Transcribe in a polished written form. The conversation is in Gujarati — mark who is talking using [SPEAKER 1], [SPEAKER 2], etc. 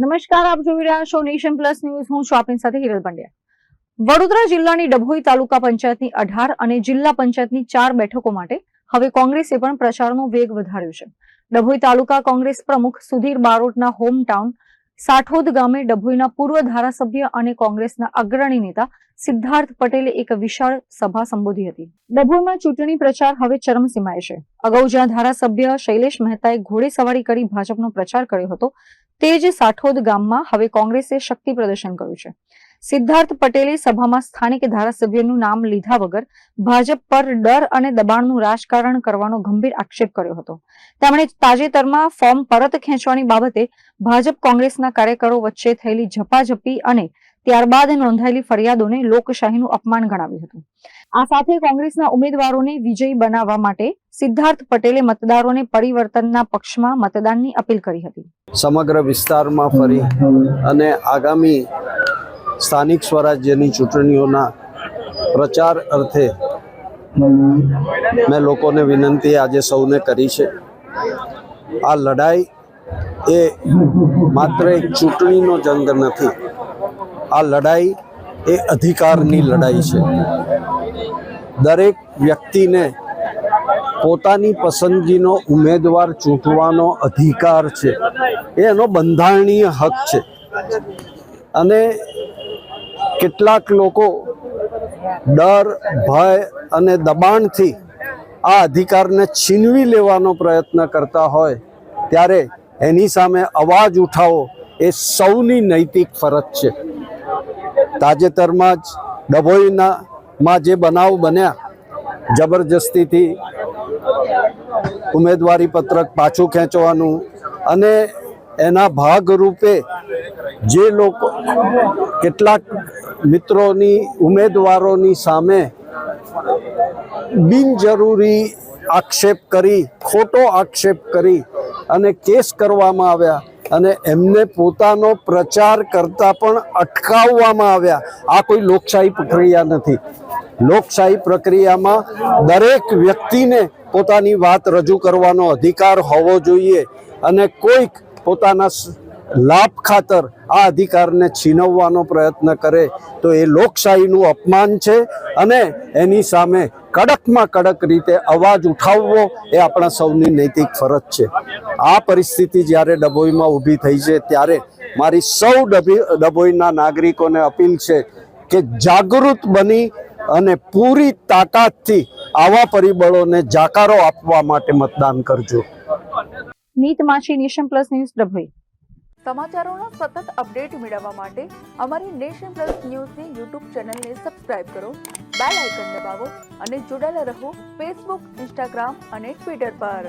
[SPEAKER 1] નમસ્કાર, આપ જોઈ રહ્યા છો નેશન પ્લસ ન્યૂઝ. હું છું આપની સાથે હિરલ પંડ્યા. વડોદરા જિલ્લાની ડભોઈ તાલુકા પંચાયતની 18 અને જિલ્લા પંચાયતની 4 બેઠકો માટે હવે કોંગ્રેસે પણ પ્રચારનો વેગ વધાર્યો છે. ડભોઈ તાલુકા કોંગ્રેસ પ્રમુખ સુધીર બારોટના હોમટાઉન સાઠોદ ગામે ડભોઈના પૂર્વ ધારાસભ્ય અને કોંગ્રેસના અગ્રણી નેતા સિદ્ધાર્થ પટેલે એક વિશાળ સભા સંબોધી હતી. ડભોઈમાં ચૂંટણી પ્રચાર હવે ચરમસીમાએ છે. અગાઉ જ્યાં ધારાસભ્ય શૈલેષ મહેતાએ ઘોડેસવારી કરી ભાજપનો પ્રચાર કર્યો હતો, તે જ સાઠોદ ગામમાં હવે કોંગ્રેસે શક્તિ પ્રદર્શન કર્યું છે. સિદ્ધાર્થ પટેલે સભામાં સ્થાનિક ધારાસભ્યનું નામ લીધા વગર ભાજપ પર ડર અને દબાણનું રાજકારણ કરવાનો ગંભીર આક્ષેપ કર્યો હતો. તેમણે તાજેતરમાં ફોર્મ પરત ખેંચવાની બાબતે ભાજપ કોંગ્રેસના કાર્યકરો વચ્ચે થયેલી ઝપાઝપી અને ત્યારબાદ નોંધાયેલી ફરિયાદોને લોકશાહીનું અપમાન ગણાવ્યું હતું. આ સાથે કોંગ્રેસના ઉમેદવારોને વિજયી બનાવવા માટે સિદ્ધાર્થ પટેલે મતદારોને પરિવર્તનના પક્ષમાં મતદાનની અપીલ કરી હતી.
[SPEAKER 2] સમગ્ર વિસ્તારમાં ફરી અને આગામી સ્થાનિક સ્વરાજ્યની ચૂંટણીઓના પ્રચાર અર્થે મેં લોકોને વિનંતી આજે સૌને કરી છે. આ લડાઈ એ માત્ર એક ચૂંટણીનો જંગ નથી. આ લડાઈ એ અધિકારની લડાઈ છે. દરેક વ્યક્તિને પોતાની પસંદગીનો ઉમેદવાર ચૂંટવાનો અધિકાર છે. એનો બંધારણીય હક છે. અને કેટલાક લોકો ડર, ભય અને દબાણથી આ અધિકારને છીનવી લેવાનો પ્રયત્ન કરતા હોય ત્યારે એની સામે અવાજ ઉઠાવવો એ સૌની નૈતિક ફરજ છે. તાજેતરમાં જ ડભોઈમાં જે બનાવ બન્યા, જબરજસ્તીથી ઉમેદવારી પત્રક પાછું ખેંચવાનું અને એના ભાગરૂપે જે લોકો કેટલાક મિત્રોની ઉમેદવારોની સામે બિનજરૂરી આક્ષેપ કરી, ખોટો આક્ષેપ કરી અને કેસ કરવામાં આવ્યા અને એમને પોતાનો પ્રચાર કરતા પણ અટકાવવામાં આવ્યા. આ કોઈ લોકશાહી પ્રક્રિયા નથી. લોકશાહી પ્રક્રિયામાં દરેક વ્યક્તિને પોતાની વાત રજૂ કરવાનો અધિકાર હોવો જોઈએ અને કોઈક પોતાના લાભ ખાતર આ અધિકારને છીનવવાનો પ્રયત્ન કરે તો એ લોકશાહીનું અપમાન છે અને એની સામે કડકમાં કડક રીતે અવાજ ઉઠાવવો એ આપણા સૌની નૈતિક ફરજ છે. આ પરિસ્થિતિ જ્યારે ડભોઈમાં ઊભી થઈ છે ત્યારે મારી સૌ ડભોઈના નાગરિકોને અપીલ છે કે જાગૃત બની અને પૂરી તાકાતથી આવા પરિબળોને જાકારો આપવા માટે મતદાન કરજો.
[SPEAKER 1] નીત માછી, નેશન પ્લસ ન્યૂઝ, ડભોઈ.
[SPEAKER 3] સમાચારોના સતત અપડેટ મેળવવા માટે અમારી નેશન પ્લસ ન્યૂઝની યુટ્યુબ ચેનલને સબસ્ક્રાઇબ કરો, બેલ આઇકન દબાવો અને જોડાયેલા રહો ફેસબુક, ઇન્સ્ટાગ્રામ અને ટ્વિટર પર.